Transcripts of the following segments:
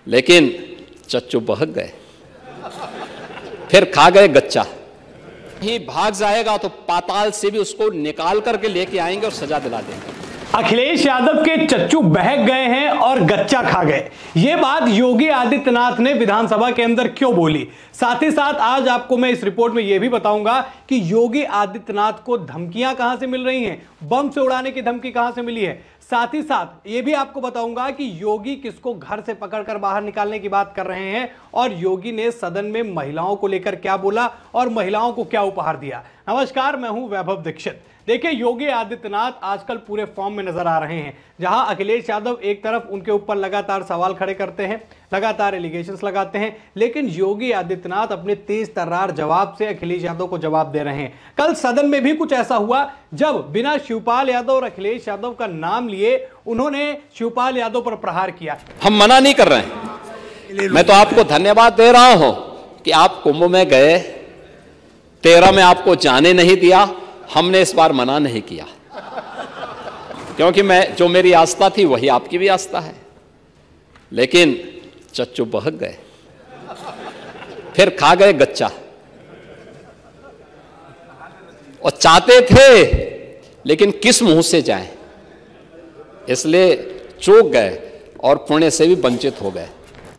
लेकिन चच्चू बहक गए, फिर खा गए गच्चा। ही भाग जाएगा तो पाताल से भी उसको निकाल करके लेके आएंगे और सजा दिला देंगे। अखिलेश यादव के चच्चू बहक गए हैं और गच्चा खा गए, ये बात योगी आदित्यनाथ ने विधानसभा के अंदर क्यों बोली। साथ ही साथ आज आपको मैं इस रिपोर्ट में यह भी बताऊंगा कि योगी आदित्यनाथ को धमकियां कहां से मिल रही हैं, बम से उड़ाने की धमकी कहां से मिली है। साथ ही साथ ये भी आपको बताऊंगा कि योगी किसको घर से पकड़कर बाहर निकालने की बात कर रहे हैं और योगी ने सदन में महिलाओं को लेकर क्या बोला और महिलाओं को क्या उपहार दिया। नमस्कार, मैं हूं वैभव दीक्षित। देखिए, योगी आदित्यनाथ आजकल पूरे फॉर्म में नजर आ रहे हैं। जहां अखिलेश यादव एक तरफ उनके ऊपर लगातार सवाल खड़े करते हैं, लगातार एलिगेशंस लगाते हैं, लेकिन योगी आदित्यनाथ अपने तेज तर्रार जवाब से अखिलेश यादव को जवाब दे रहे हैं। कल सदन में भी कुछ ऐसा हुआ जब बिना शिवपाल यादव और अखिलेश यादव का नाम लिए उन्होंने शिवपाल यादव पर प्रहार किया। हम मना नहीं कर रहे हैं, मैं तो आपको धन्यवाद दे रहा हूं कि आप कुंभ में गए, 13 में आपको जाने नहीं दिया। हमने इस बार मना नहीं किया, क्योंकि जो मेरी आस्था थी वही आपकी भी आस्था है। लेकिन चच्चू बहक गए, फिर खा गए गच्चा। और चाहते थे लेकिन किस मुंह से जाएं, इसलिए चूक गए और पुण्य से भी वंचित हो गए।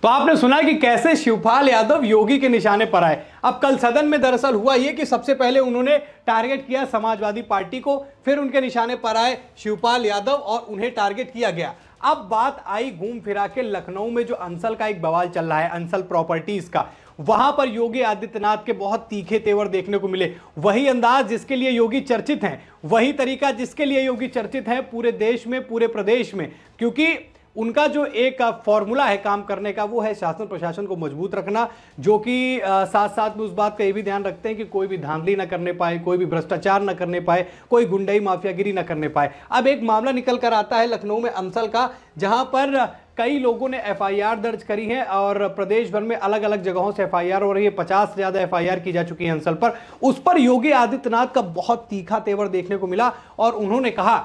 तो आपने सुना कि कैसे शिवपाल यादव योगी के निशाने पर आए। अब कल सदन में दरअसल हुआ यह कि सबसे पहले उन्होंने टारगेट किया समाजवादी पार्टी को, फिर उनके निशाने पर आए शिवपाल यादव और उन्हें टारगेट किया गया। अब बात आई घूम फिरा के लखनऊ में जो अंसल का एक बवाल चल रहा है, अंसल प्रॉपर्टीज का, वहां पर योगी आदित्यनाथ के बहुत तीखे तेवर देखने को मिले। वही अंदाज जिसके लिए योगी चर्चित हैं, वही तरीका जिसके लिए योगी चर्चित है पूरे देश में, पूरे प्रदेश में, क्योंकि उनका जो एक फॉर्मूला है काम करने का वो है शासन प्रशासन को मजबूत रखना, जो कि साथ साथ में उस बात का ये भी ध्यान रखते हैं कि कोई भी धांधली ना करने पाए, कोई भी भ्रष्टाचार ना करने पाए, कोई गुंडई माफियागिरी ना करने पाए। अब एक मामला निकल कर आता है लखनऊ में अंसल का, जहां पर कई लोगों ने एफआईआर दर्ज करी है और प्रदेश भर में अलग अलग जगहों से एफआईआर हो रही है। 50 से ज्यादा एफआईआर की जा चुकी है अंसल पर। उस पर योगी आदित्यनाथ का बहुत तीखा तेवर देखने को मिला और उन्होंने कहा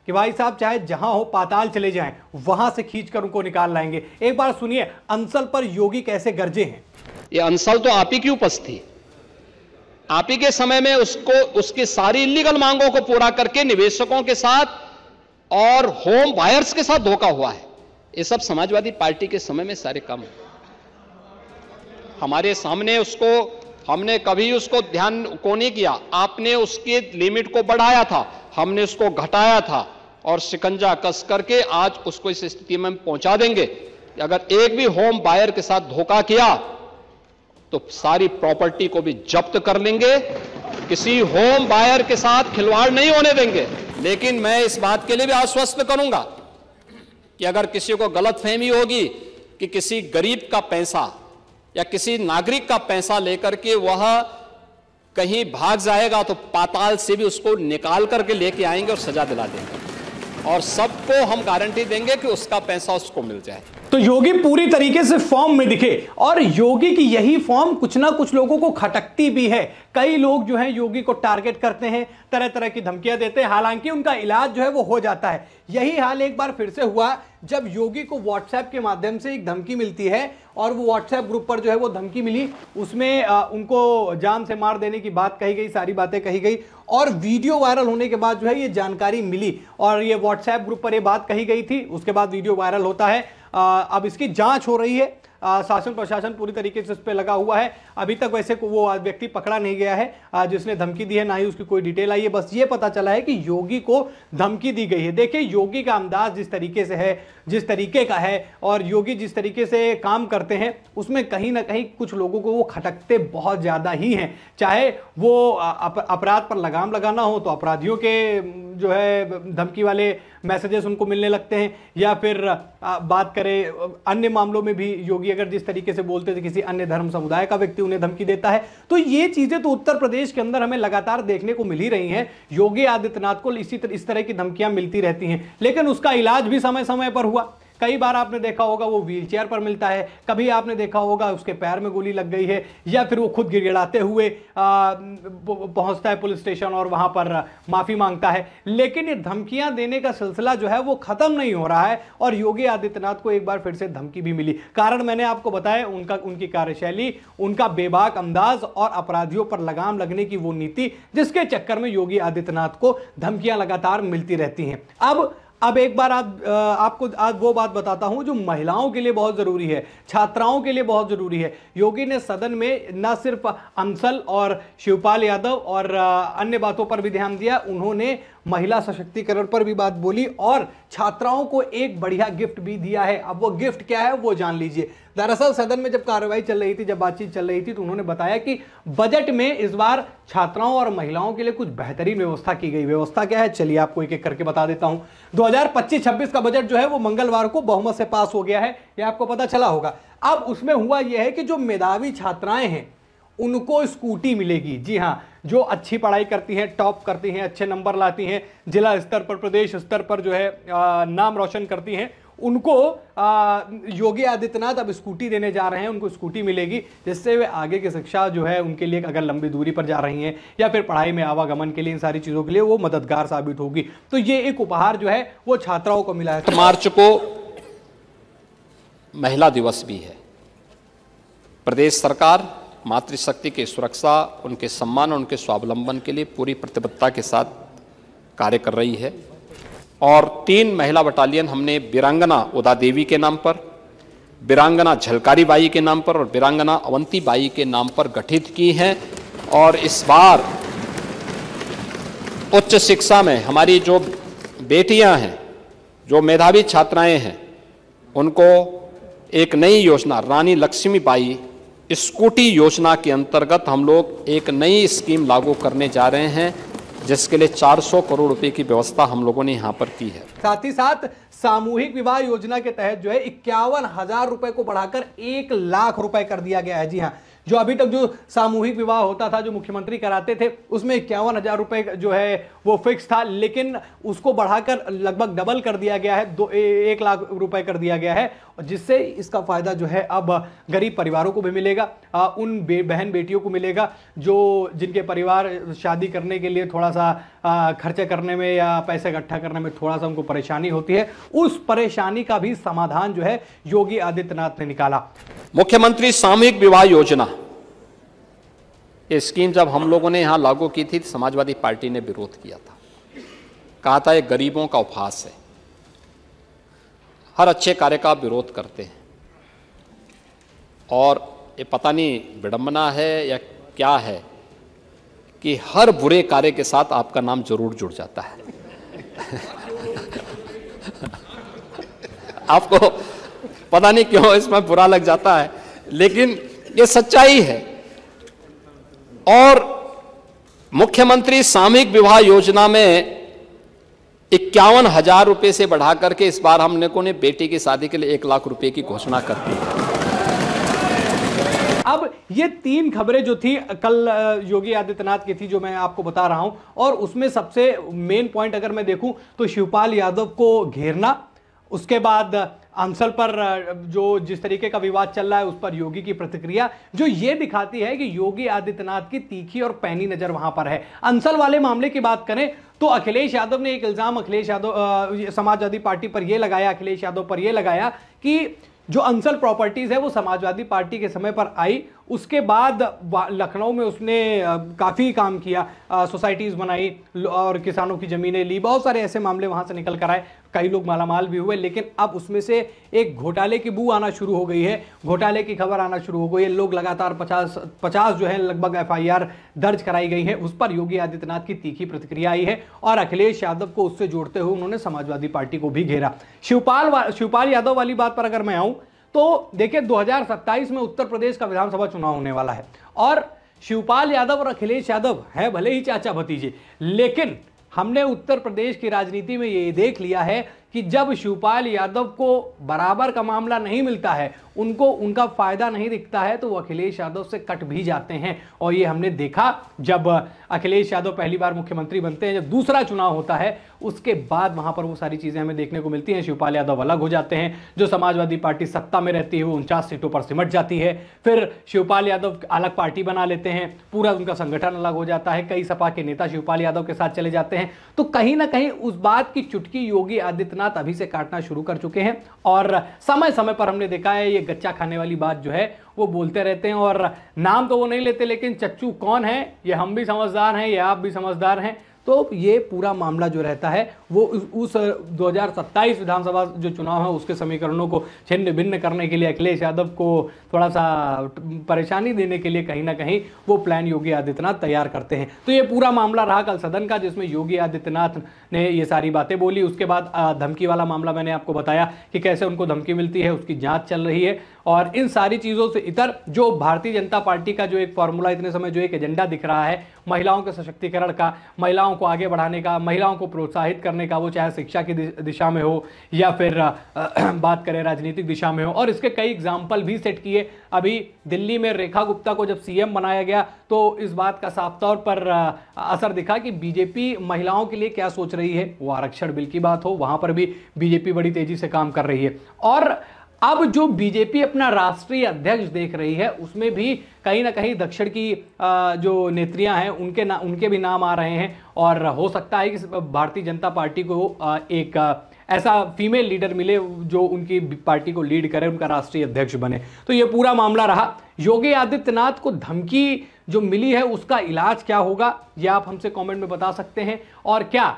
कि भाई साहब, चाहे जहां हो पाताल चले जाएं, वहां से खींचकर उनको निकाल लाएंगे। एक बार सुनिए अंसल पर योगी कैसे गरजे हैं। ये अंसल तो आप ही की उपज थी, आप ही के समय में उसकी सारी इलीगल मांगों को पूरा करके निवेशकों के साथ और होम बायर्स के साथ धोखा हुआ है। ये सब समाजवादी पार्टी के समय में सारे काम हमारे सामने, हमने कभी उसको ध्यान को नहीं किया। आपने उसके लिमिट को बढ़ाया था, हमने उसको घटाया था और शिकंजा कस करके आज उसको इस स्थिति में पहुंचा देंगे कि अगर एक भी होम बायर के साथ धोखा किया तो सारी प्रॉपर्टी को भी जब्त कर लेंगे। किसी होम बायर के साथ खिलवाड़ नहीं होने देंगे। लेकिन मैं इस बात के लिए भी आश्वस्त करूंगा कि अगर किसी को गलतफहमी होगी कि किसी गरीब का पैसा या किसी नागरिक का पैसा लेकर के वह कहीं भाग जाएगा तो पाताल से भी उसको निकाल करके लेके आएंगे और सजा दिला देंगे और सबको हम गारंटी देंगे कि उसका पैसा उसको मिल जाए। तो योगी पूरी तरीके से फॉर्म में दिखे और योगी की यही फॉर्म कुछ ना कुछ लोगों को खटकती भी है। कई लोग जो है योगी को टारगेट करते हैं, तरह तरह की धमकियां देते हैं, हालांकि उनका इलाज जो है वो हो जाता है। यही हाल एक बार फिर से हुआ जब योगी को व्हाट्सएप के माध्यम से एक धमकी मिलती है और वो व्हाट्सएप ग्रुप पर जो है वो धमकी मिली, उसमें उनको जान से मार देने की बात कही गई, सारी बातें कही गई और वीडियो वायरल होने के बाद जो है ये जानकारी मिली और ये व्हाट्सएप ग्रुप पर ये बात कही गई थी। उसके बाद वीडियो वायरल होता है। अब इसकी जांच हो रही है, शासन प्रशासन पूरी तरीके से इस पे लगा हुआ है। अभी तक वैसे वो व्यक्ति पकड़ा नहीं गया है जिसने धमकी दी है, ना ही उसकी कोई डिटेल आई है। बस ये पता चला है कि योगी को धमकी दी गई है। देखिए, योगी का अंदाज जिस तरीके से है, जिस तरीके का है और योगी जिस तरीके से काम करते हैं, उसमें कहीं ना कहीं कुछ लोगों को वो खटकते बहुत ज्यादा ही हैं। चाहे वो अपराध पर लगाम लगाना हो तो अपराधियों के जो है धमकी वाले मैसेजेस उनको मिलने लगते हैं, या फिर बात करें अन्य मामलों में भी योगी अगर जिस तरीके से बोलते थे किसी अन्य धर्म समुदाय का व्यक्ति उन्हें धमकी देता है। तो ये चीजें तो उत्तर प्रदेश के अंदर हमें लगातार देखने को मिल ही रही हैं। योगी आदित्यनाथ को इस तरह की धमकियां मिलती रहती हैं, लेकिन उसका इलाज भी समय समय पर हुआ। कई बार आपने देखा होगा वो व्हीलचेयर पर मिलता है, कभी आपने देखा होगा उसके पैर में गोली लग गई है, या फिर वो खुद गिड़गिड़ाते हुए पहुंचता है पुलिस स्टेशन और वहां पर माफी मांगता है। लेकिन ये धमकियां देने का सिलसिला जो है वो खत्म नहीं हो रहा है और योगी आदित्यनाथ को एक बार फिर से धमकी भी मिली। कारण मैंने आपको बताया, उनकी कार्यशैली, उनका बेबाक अंदाज और अपराधियों पर लगाम लगने की वो नीति, जिसके चक्कर में योगी आदित्यनाथ को धमकियां लगातार मिलती रहती हैं। अब एक बार आपको आज वो बात बताता हूं जो महिलाओं के लिए बहुत जरूरी है, छात्राओं के लिए बहुत जरूरी है। योगी ने सदन में न सिर्फ अंसल और शिवपाल यादव और अन्य बातों पर भी ध्यान दिया, उन्होंने महिला सशक्तिकरण पर भी बात बोली और छात्राओं को एक बढ़िया गिफ्ट भी दिया है। अब वो गिफ्ट क्या है वो जान लीजिए। दरअसल सदन में जब कार्रवाई चल रही थी, जब बातचीत चल रही थी, तो उन्होंने बताया कि बजट में इस बार छात्राओं और महिलाओं के लिए कुछ बेहतरीन व्यवस्था की गई। व्यवस्था क्या है, चलिए आपको एक एक करके बता देता हूं। 2025-26 का बजट जो है वो मंगलवार को बहुमत से पास हो गया है, ये आपको पता चला होगा। अब उसमें हुआ यह है कि जो मेधावी छात्राएं हैं उनको स्कूटी मिलेगी। जी हां, जो अच्छी पढ़ाई करती हैं, टॉप करती हैं, अच्छे नंबर लाती हैं, जिला स्तर पर, प्रदेश स्तर पर जो है नाम रोशन करती हैं, उनको योगी आदित्यनाथ अब स्कूटी देने जा रहे हैं। उनको स्कूटी मिलेगी जिससे वे आगे की शिक्षा जो है उनके लिए, अगर लंबी दूरी पर जा रही हैं या फिर पढ़ाई में आवागमन के लिए, इन सारी चीज़ों के लिए वो मददगार साबित होगी। तो ये एक उपहार जो है वो छात्राओं को मिला है। मार्च को महिला दिवस भी है। प्रदेश सरकार मातृशक्ति की सुरक्षा, उनके सम्मान और उनके स्वावलंबन के लिए पूरी प्रतिबद्धता के साथ कार्य कर रही है और 3 महिला बटालियन हमने वीरांगना उदा देवी के नाम पर, वीरांगना झलकारी बाई के नाम पर और वीरांगना अवंती बाई के नाम पर गठित की हैं। और इस बार उच्च शिक्षा में हमारी जो बेटियां हैं, जो मेधावी छात्राएं हैं, उनको एक नई योजना रानी लक्ष्मीबाई स्कूटी योजना के अंतर्गत हम लोग एक नई स्कीम लागू करने जा रहे हैं, जिसके लिए 400 करोड़ रुपए की व्यवस्था हम लोगों ने यहां पर की है। साथ ही साथ सामूहिक विवाह योजना के तहत जो है 51,000 रुपए को बढ़ाकर 1 लाख रुपए कर दिया गया है। जी हां, जो अभी तक जो सामूहिक विवाह होता था, जो मुख्यमंत्री कराते थे, उसमें 51,000 रुपए जो है वो फिक्स था, लेकिन उसको बढ़ाकर लगभग डबल कर दिया गया है, 1 लाख रुपए कर दिया गया है, जिससे इसका फायदा जो है अब गरीब परिवारों को भी मिलेगा, उन बहन बेटियों को मिलेगा जो जिनके परिवार शादी करने के लिए थोड़ा सा खर्चे करने में या पैसे इकट्ठा करने में थोड़ा सा उनको परेशानी होती है। उस परेशानी का भी समाधान जो है योगी आदित्यनाथ ने निकाला। मुख्यमंत्री सामूहिक विवाह योजना, ये स्कीम जब हम लोगों ने यहां लागू की थी, समाजवादी पार्टी ने विरोध किया था, कहा था ये गरीबों का उपहास है। हर अच्छे कार्य का विरोध करते हैं और ये पता नहीं विडंबना है या क्या है कि हर बुरे कार्य के साथ आपका नाम जरूर जुड़ जाता है। आपको पता नहीं क्यों इसमें बुरा लग जाता है, लेकिन ये सच्चाई है। और मुख्यमंत्री सामूहिक विवाह योजना में 51,000 रुपए से बढ़ा करके इस बार हमने को ने बेटी की शादी के लिए 1 लाख रुपए की घोषणा कर दी है। अब ये 3 खबरें जो थी कल योगी आदित्यनाथ की थी, जो मैं आपको बता रहा हूं, और उसमें सबसे मेन पॉइंट अगर मैं देखूं तो शिवपाल यादव को घेरना, उसके बाद अंसल पर जो जिस तरीके का विवाद चल रहा है उस पर योगी की प्रतिक्रिया, जो ये दिखाती है कि योगी आदित्यनाथ की तीखी और पैनी नजर वहां पर है। अंसल वाले मामले की बात करें तो अखिलेश यादव ने एक इल्जाम अखिलेश यादव समाजवादी पार्टी पर यह लगाया, अखिलेश यादव पर यह लगाया कि जो अंसल प्रॉपर्टीज है वो समाजवादी पार्टी के समय पर आई, उसके बाद लखनऊ में उसने काफ़ी काम किया, सोसाइटीज़ बनाई और किसानों की ज़मीनें ली, बहुत सारे ऐसे मामले वहाँ से निकल कर आए, कई लोग मालामाल भी हुए। लेकिन अब उसमें से एक घोटाले की बू आना शुरू हो गई है, घोटाले की खबर आना शुरू हो गई है। लोग लगातार 50 जो है लगभग FIR दर्ज कराई गई है, उस पर योगी आदित्यनाथ की तीखी प्रतिक्रिया आई है और अखिलेश यादव को उससे जोड़ते हुए उन्होंने समाजवादी पार्टी को भी घेरा। शिवपाल यादव वाली बात पर अगर मैं आऊं तो देखिए 2027 में उत्तर प्रदेश का विधानसभा चुनाव होने वाला है और शिवपाल यादव और अखिलेश यादव है भले ही चाचा भतीजे, लेकिन हमने उत्तर प्रदेश की राजनीति में ये देख लिया है कि जब शिवपाल यादव को बराबर का मामला नहीं मिलता है, उनको उनका फायदा नहीं दिखता है, तो वो अखिलेश यादव से कट भी जाते हैं। और ये हमने देखा जब अखिलेश यादव पहली बार मुख्यमंत्री बनते हैं, जब दूसरा चुनाव होता है उसके बाद वहां पर वो सारी चीजें हमें देखने को मिलती हैं। शिवपाल यादव अलग हो जाते हैं, जो समाजवादी पार्टी सत्ता में रहती है वो 49 सीटों पर सिमट जाती है। फिर शिवपाल यादव अलग पार्टी बना लेते हैं, पूरा उनका संगठन अलग हो जाता है, कई सपा के नेता शिवपाल यादव के साथ चले जाते हैं। तो कहीं ना कहीं उस बात की चुटकी योगी आदित्यनाथ अभी से काटना शुरू कर चुके हैं। और समय समय पर हमने देखा है ये गच्चा खाने वाली बात जो है वो बोलते रहते हैं, और नाम तो वो नहीं लेते, लेकिन चच्चू कौन है ये हम भी समझदार हैं, ये आप भी समझदार हैं। तो ये पूरा मामला जो रहता है वो उस 2027 विधानसभा जो चुनाव है उसके समीकरणों को छिन्न भिन्न करने के लिए, अखिलेश यादव को थोड़ा सा परेशानी देने के लिए कहीं ना कहीं वो प्लान योगी आदित्यनाथ तैयार करते हैं। तो ये पूरा मामला रहा कल सदन का, जिसमें योगी आदित्यनाथ ने ये सारी बातें बोली। उसके बाद धमकी वाला मामला मैंने आपको बताया कि कैसे उनको धमकी मिलती है, उसकी जांच चल रही है। और इन सारी चीज़ों से इतर जो भारतीय जनता पार्टी का जो एक फॉर्मूला इतने समय जो एक एजेंडा दिख रहा है महिलाओं के सशक्तिकरण का, महिलाओं को आगे बढ़ाने का, महिलाओं को प्रोत्साहित करने का, वो चाहे शिक्षा की दिशा में हो या फिर बात करें राजनीतिक दिशा में हो, और इसके कई एग्जाम्पल भी सेट किए। अभी दिल्ली में रेखा गुप्ता को जब सीएम बनाया गया तो इस बात का साफ तौर पर असर दिखा कि बीजेपी महिलाओं के लिए क्या सोच रही है। वो आरक्षण बिल की बात हो, वहां पर भी बीजेपी बड़ी तेजी से काम कर रही है। और अब जो बीजेपी अपना राष्ट्रीय अध्यक्ष देख रही है उसमें भी कहीं ना कहीं दक्षिण की जो नेत्रियां हैं उनके भी नाम आ रहे हैं। और हो सकता है कि भारतीय जनता पार्टी को एक ऐसा फीमेल लीडर मिले जो उनकी पार्टी को लीड करे, उनका राष्ट्रीय अध्यक्ष बने। तो ये पूरा मामला रहा। योगी आदित्यनाथ को धमकी जो मिली है उसका इलाज क्या होगा ये आप हमसे कमेंट में बता सकते हैं। और क्या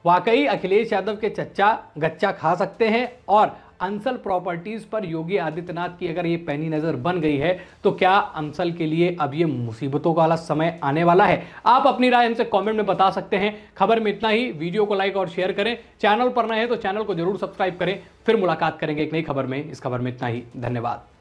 वाकई अखिलेश यादव के चच्चा गच्चा खा सकते हैं, और अंसल प्रॉपर्टीज पर योगी आदित्यनाथ की अगर ये पैनी नजर बन गई है तो क्या अंसल के लिए अब ये मुसीबतों वाला समय आने वाला है? आप अपनी राय हमसे कमेंट में बता सकते हैं। खबर में इतना ही। वीडियो को लाइक और शेयर करें, चैनल पर नए हैं तो चैनल को जरूर सब्सक्राइब करें। फिर मुलाकात करेंगे एक नई खबर में। इस खबर में इतना ही। धन्यवाद।